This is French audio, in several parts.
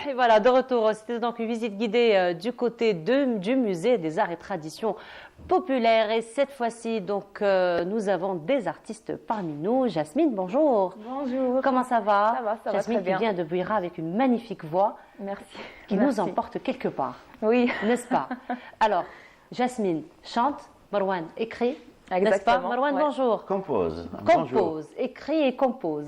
Et voilà, de retour. C'était donc une visite guidée du côté du musée des arts et traditions populaires. Et cette fois-ci, donc, nous avons des artistes parmi nous. Jasmine, bonjour. Bonjour. Comment ça va? Ça va Jasmine très bien. qui vient de Bouira avec une magnifique voix. Merci. Qui Merci. nous emporte quelque part. Oui. N'est-ce pas? Alors, Jasmine chante, Marwan écrit. N'est-ce pas? Exactement, Marwan, ouais. bonjour. Compose. Compose, écrit et compose.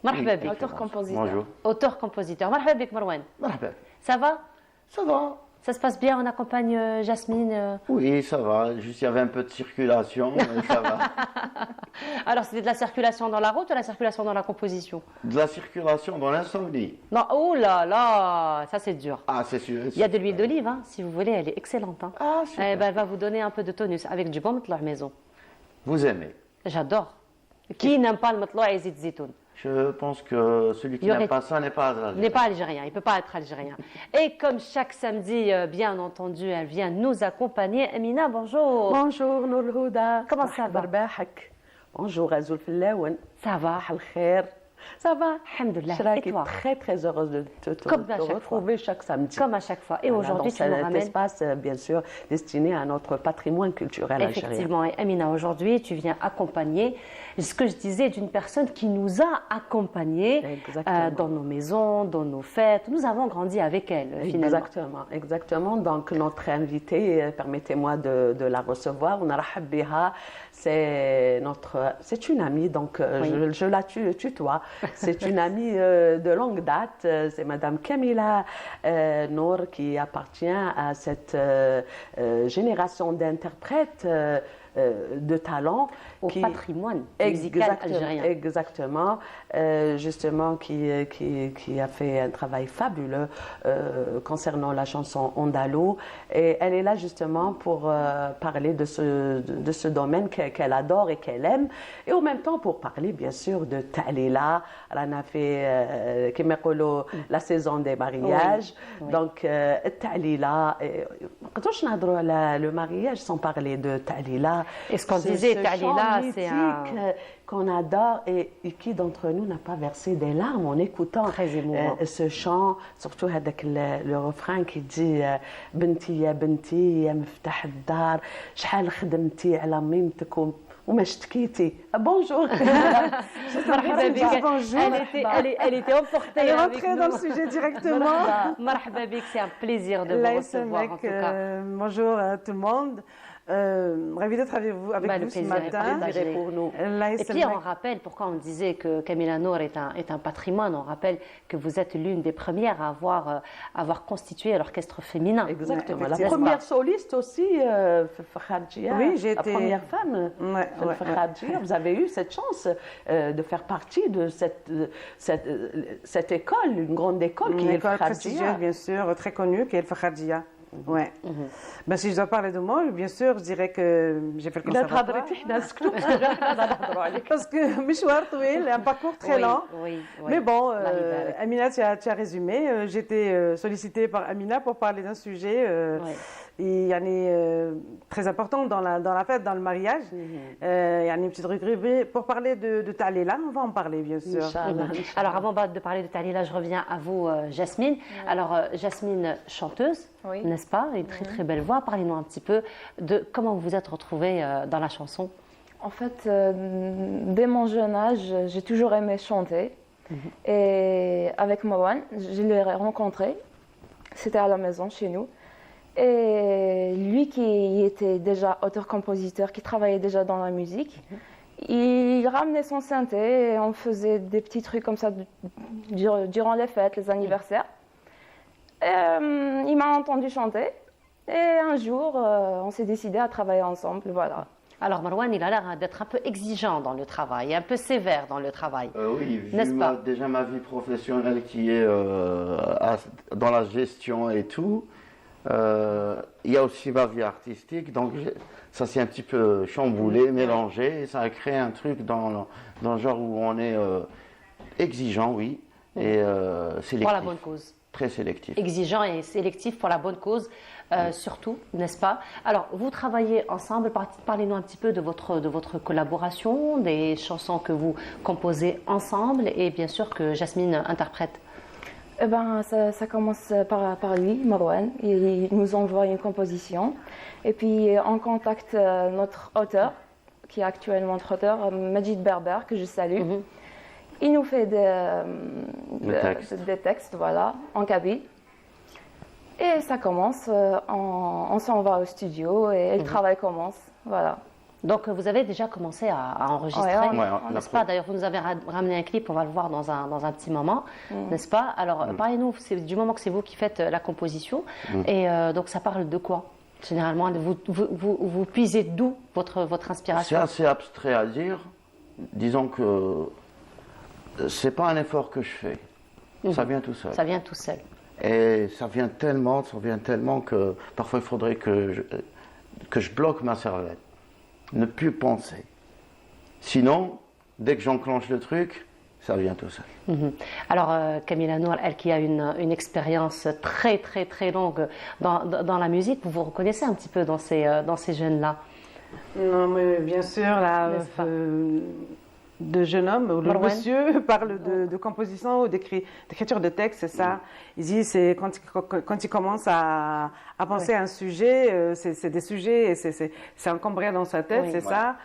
Marhaba bik. Auteur-compositeur. Bonjour. Auteur-compositeur. Marhaba bik, Marwan. Marhaba. Ça va? Ça va. Ça se passe bien? On accompagne Jasmine. Oui, ça va. Juste, il y avait un peu de circulation, mais ça va. Alors, c'était de la circulation dans la route ou de la circulation dans la composition? De la circulation dans l'incendie. Non, oh là là, ça c'est dur. Ah, c'est sûr. Il y a de l'huile d'olive, hein, si vous voulez, elle est excellente. Hein. Ah, super. Eh ben, elle va vous donner un peu de tonus avec du bon matloua maison. Vous aimez? J'adore. Qui n'aime pas le matloua et zit zitoun? Je pense que celui qui Il y aurait- n'aime pas ça n'est pas algérien. Il n'est pas algérien, il ne peut pas être algérien. Et comme chaque samedi, bien entendu, elle vient nous accompagner. Amina, bonjour. Bonjour نور الهدى Comment ça va? برباحك Bonjour Azul Fillaouen Ça va? صباح الخير Ça va Alhamdoulilah. Je Et suis toi? très très heureuse de Comme à chaque retrouver chaque samedi. Comme à chaque fois. Et Voilà, aujourd'hui, dans tu nous cet ramènes. espace bien sûr destiné à notre patrimoine culturel algérien. Effectivement, et Amina, aujourd'hui, tu viens accompagner ce que je disais d'une personne qui nous a accompagnés Exactement. dans nos maisons, dans nos fêtes. Nous avons grandi avec elle, finalement. Exactement, exactement. Donc notre invitée, permettez-moi de la recevoir. On a Rahab Biha, c'est une amie, donc Oui. je la tutoie. C'est une amie de longue date. C'est Madame Kamila Nour qui appartient à cette génération d'interprètes de talent. Au patrimoine musical algérien. Exactement, justement qui a fait un travail fabuleux concernant la chanson andalou, et elle est là justement pour parler de ce domaine qu'elle adore et qu'elle aime, et en même temps pour parler bien sûr de Talila. Elle a fait la saison des mariages. Oui, oui. Donc Talila, le mariage sans parler de Talila. Et ce qu'on Ce- disait, ce Talila, chant c'est mythique, un... qu'on adore, et qui d'entre nous n'a pas versé des larmes en écoutant Très émouvant. ce chant, surtout avec le refrain qui dit بنتي يا بنتي يا مفتاح الدار شحال خدمتي على ميمتكم وما اشتكيتي. Bonjour. Marhaba bik. Bonjour. Elle était emportée. Elle est avec rentrée nous. dans le sujet directement. Marhaba bik, c'est un plaisir de vous Là, recevoir, en tout cas. bonjour à tout le monde. Ravi d'être avec vous, Bah, le ce plaisir est matin. partagé. pour nous. Là, Et puis on rappelle, pourquoi on disait que Kamila Nour est un patrimoine, on rappelle que vous êtes l'une des premières à avoir constitué l'orchestre féminin. Exactement. La N'est-ce pas? première soliste aussi, Fakharjia. Oui, j'ai la été- première femme. Ouais, ouais, Fakharjia. Vous avez eu cette chance de faire partie de cette école, une grande école qui Une est école Fakharjia. prestigieuse, bien sûr, très connue, qui est le Fakharjia. Ouais. Ben, si je dois parler de moi, bien sûr, je dirais que j'ai fait le لا conservatoire. تهضري حنا نسكتوا نهضروا عليك. Parce que مشوار طويل, un parcours très Oui, lent. oui, oui. Mais bon, Allah يبارك. Amina, tu as résumé. J'ai été sollicitée par Amina pour parler d'un sujet Ouais. très important dans la fête, dans le mariage. Il y a une petite rubrique pour parler de Talila. On va en parler, bien sûr. Inch'Allah. Alors avant de parler de Talila, je reviens à vous, Jasmine. Alors Jasmine, chanteuse, Oui. n'est-ce pas? Une très très belle voix. Parlez-nous un petit peu de comment vous vous êtes retrouvée dans la chanson. En fait, dès mon jeune âge, j'ai toujours aimé chanter. Et avec Marwan, je l'ai rencontré. C'était à la maison, chez nous. Et lui qui était déjà auteur-compositeur, qui travaillait déjà dans la musique, il ramenait son synthé et on faisait des petits trucs comme ça durant les fêtes, les anniversaires. Et, il m'a entendu chanter. Et un jour, on s'est décidé à travailler ensemble. Voilà. Alors Marwan, il a l'air d'être un peu exigeant dans le travail, un peu sévère dans le travail. Oui, N'est-ce pas? déjà ma vie professionnelle qui est dans la gestion et tout, il y a aussi ma vie artistique, donc ça s'est un petit peu chamboulé, mélangé, et ça a créé un truc dans le genre où on est exigeant, oui, et sélectif. Pour la bonne cause. Très sélectif. Exigeant et sélectif pour la bonne cause, surtout, n'est-ce pas? Alors, vous travaillez ensemble, parlez-nous un petit peu de votre collaboration, des chansons que vous composez ensemble et bien sûr que Jasmine interprète. Eh ben, ça commence par lui, Marwan. Il nous envoie une composition. Et puis, on contacte notre auteur, qui est actuellement notre auteur, Majid Berber, que je salue. Il nous fait des textes, voilà, en kabyle. Et ça commence, on s'en va au studio et le travail commence, voilà. Donc, vous avez déjà commencé à enregistrer, n'est-ce pas? D'ailleurs, vous nous avez ramené un clip, on va le voir dans un petit moment, n'est-ce pas? Alors, parlez-nous, du moment que c'est vous qui faites la composition, et donc ça parle de quoi? Généralement, vous puisez d'où votre inspiration? C'est assez abstrait à dire. Disons que c'est pas un effort que je fais, ça vient tout seul. Ça vient tout seul. Et ça vient tellement que parfois il faudrait que je bloque ma cervelle. Ne plus penser. Sinon, dès que j'enclenche le truc, ça vient tout seul. Alors, Camilla Nour, elle qui a une expérience très très très longue dans la musique, vous vous reconnaissez un petit peu dans ces jeunes-là? Non, mais bien sûr, là, de jeune homme, ou le monsieur parle de composition ou d'écriture de texte, c'est ça. Il dit, c'est quand il commence à penser à un sujet, c'est des sujets, et c'est encombré dans sa tête, c'est ça.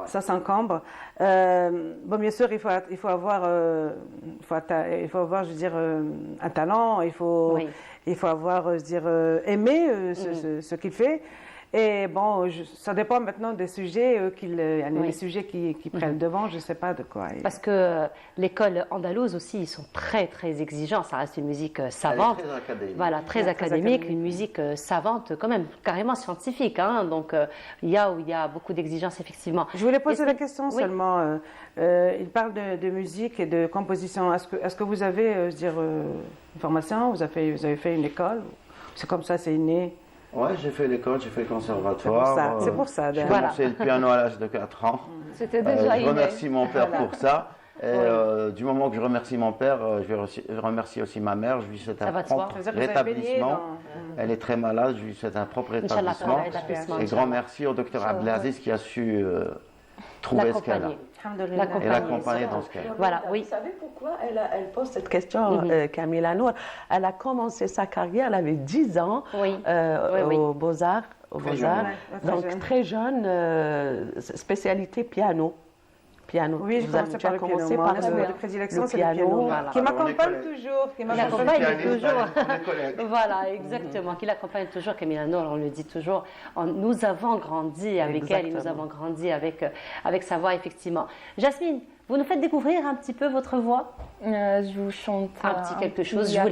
Ça s'encombre. Bon, bien sûr, il faut avoir, je veux dire, un talent, il faut avoir, je veux dire, aimer ce qu'il fait. Et bon, ça dépend maintenant des sujets les sujets qui prennent devant, je ne sais pas de quoi. Parce que l'école andalouse aussi, ils sont très très exigeants. Ça reste une musique savante. Très académique. Voilà, très académique, une musique savante, quand même, carrément scientifique. Hein, donc il y a beaucoup d'exigences effectivement. Je voulais poser la question seulement. Il parle de musique et de composition. Est-ce que vous avez, je veux dire, une formation? Vous avez fait une école? C'est comme ça, c'est inné? Ouais, j'ai fait l'école, j'ai fait le conservatoire. C'est pour ça. J'ai commencé le piano à l'âge de 4 ans. C'était déjà je remercie mon père pour ça. Et du moment que je remercie mon père, je remercie aussi ma mère. Je lui souhaite un propre rétablissement. Elle est très malade, je lui souhaite un propre rétablissement. Et grand merci au docteur Abdelaziz qui a su trouver ce qu'elle a. Et l'accompagner dans ce qu'elle a. Voilà, oui. Vous savez pourquoi elle pose cette question, Camilla Nour? Elle a commencé sa carrière, elle avait 10 ans aux Beaux-Arts. Donc très jeune, spécialité piano. Oui, tu as commencé par le prédilection, c'est le piano. Voilà. Qui m'accompagne toujours. Qui l'accompagne toujours. Voilà, exactement. Qui l'accompagne toujours, Camilla Nour, on le dit toujours. Nous avons grandi avec elle et nous avons grandi avec sa voix, effectivement. Jasmine, vous nous faites découvrir un petit peu votre voix? Je vous chante un petit quelque chose. Je vous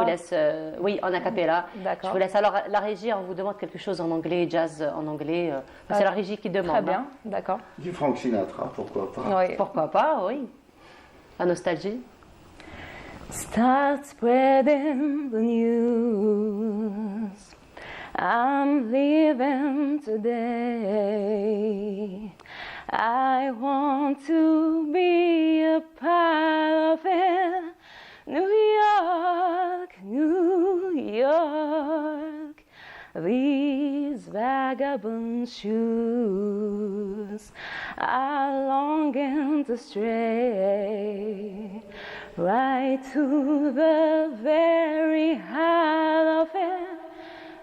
laisse, oui, en a cappella. D'accord. Je vous laisse. Alors, la régie, on vous demande quelque chose en anglais, jazz en anglais. C'est la régie qui demande. Très bien, d'accord. Du Frank Sinatra, pourquoi pas? Oui. Pourquoi pas, oui. La nostalgie. Start spreading the news. I'm leaving today. I want to be a part of it. New York, New York. These vagabond shoes are longing to stray right to the very heart of it.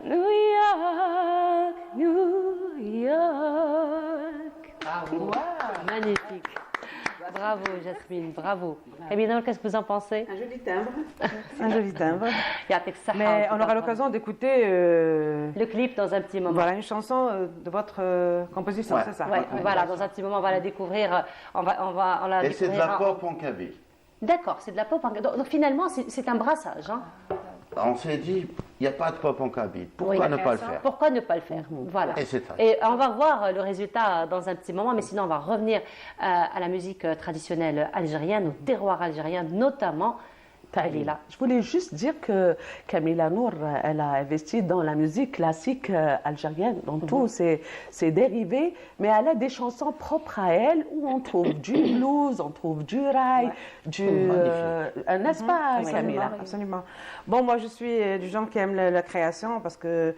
New York, New York. Bravo. Magnifique. Bravo, Jasmine, bravo. Et bien, qu'est-ce que vous en pensez? Un joli timbre. Un joli timbre. Mais on aura l'occasion d'écouter le clip dans un petit moment. Voilà, une chanson de votre composition, c'est ça? Voilà, dans un petit moment, on va la découvrir. On la Et c'est de la pop en kabyle. D'accord, c'est de la pop en kabyle. Donc finalement, c'est un brassage. Hein. On s'est dit, il n'y a pas de pop en kabyle. Pourquoi ne pas le faire? Pourquoi ne pas le faire? Voilà. Et on va voir le résultat dans un petit moment, mais sinon on va revenir à la musique traditionnelle algérienne, au terroir algérien, notamment Tahlila. Je voulais juste dire que Camilla Nour, elle a investi dans la musique classique algérienne, dans tous ses dérivés, mais elle a des chansons propres à elle où on trouve du blues, on trouve du rail, n'est-ce pas, Camilla? Absolument. Bon, moi je suis du genre qui aime la création parce que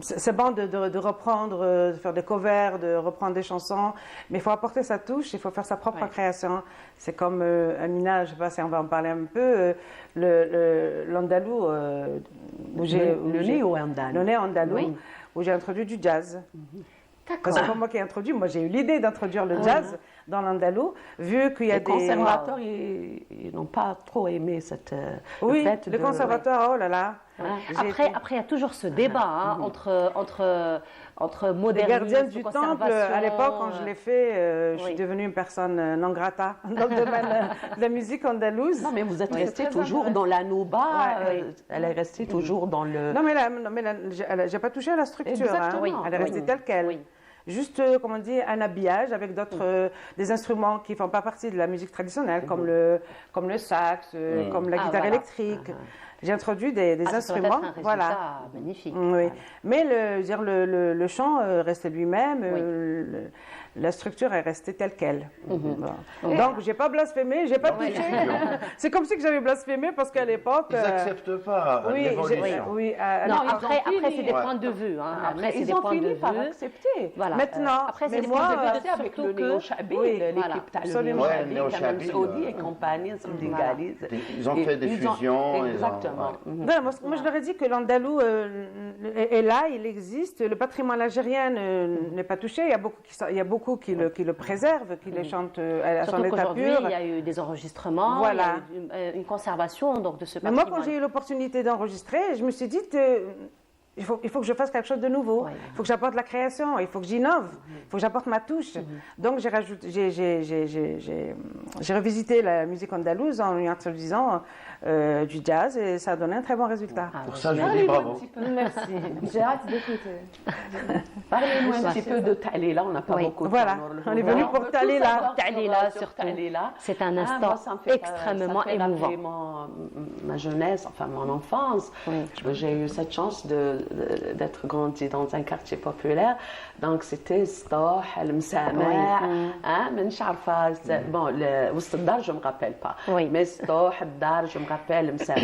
c'est bon de reprendre, de faire des covers, de reprendre des chansons, mais il faut apporter sa touche, il faut faire sa propre création. C'est comme Amina, je ne sais pas si on va en parler un peu, l'andalou, le néo-andalou. Le néo-andalou, où j'ai introduit du jazz. Parce que c'est pas moi qui ai introduit, moi j'ai eu l'idée d'introduire le jazz dans l'andalou, vu qu'il y a les conservateurs, ils n'ont pas trop aimé cette fête. Les conservateurs, oh là là. Après, il y a toujours ce débat entre modernisme, les gardiens du temple, à l'époque, quand je l'ai fait, je suis devenue une personne non grata dans le domaine de la musique andalouse. Non, mais vous êtes restée toujours dans la nouba, elle est restée toujours dans le... Non, mais j'ai pas touché à la structure, elle est restée telle qu'elle. Juste, comme on dit, un habillage avec des instruments qui ne font pas partie de la musique traditionnelle, comme le sax, comme la guitare électrique. J'ai introduit des instruments. Ça doit être un résultat magnifique. Oui. Mais le chant restait lui-même. La structure est restée telle qu'elle. Donc, j'ai pas blasphémé, j'ai pas touché. C'est comme si j'avais blasphémé parce qu'à l'époque... Ils n'acceptent pas l'évolution. Non, après c'est des points de vue. Après, ils ont fini par accepter. Voilà. Maintenant, après, c'est des points de vue avec le néo-chabé, l'équipe Talon Saudi et compagnie, sénégalise. Ils ont fait des fusions. Exactement. Moi, je leur ai dit que l'andalou est là, il existe. Le patrimoine algérien n'est pas touché. Il y a beaucoup qui le préservent, qui les chantent à son état pur. Il y a eu des enregistrements, il y a eu une conservation donc, de ce patrimoine. Mais moi, quand j'ai eu l'opportunité d'enregistrer, je me suis dit, il faut que je fasse quelque chose de nouveau. Il faut que j'apporte la création, il faut que j'innove, il faut que j'apporte ma touche. Donc, j'ai revisité la musique andalouse en lui introduisant du jazz et ça a donné un très bon résultat. Pour ça, je vous dis bravo. Merci. J'ai hâte d'écouter. Parlez-nous un petit peu de Talela, on n'a pas beaucoup de temps. Voilà, on est venu pour Talela. Talela, surtout. C'est un instant extrêmement émouvant. Ma jeunesse, enfin mon enfance, j'ai eu cette chance d'être grandi dans un quartier populaire. Donc c'était Stoh, Al-Msama, je ne bon, le Dar, je ne me rappelle pas. Mais Stoh, Dar, je me rappelle, Msama.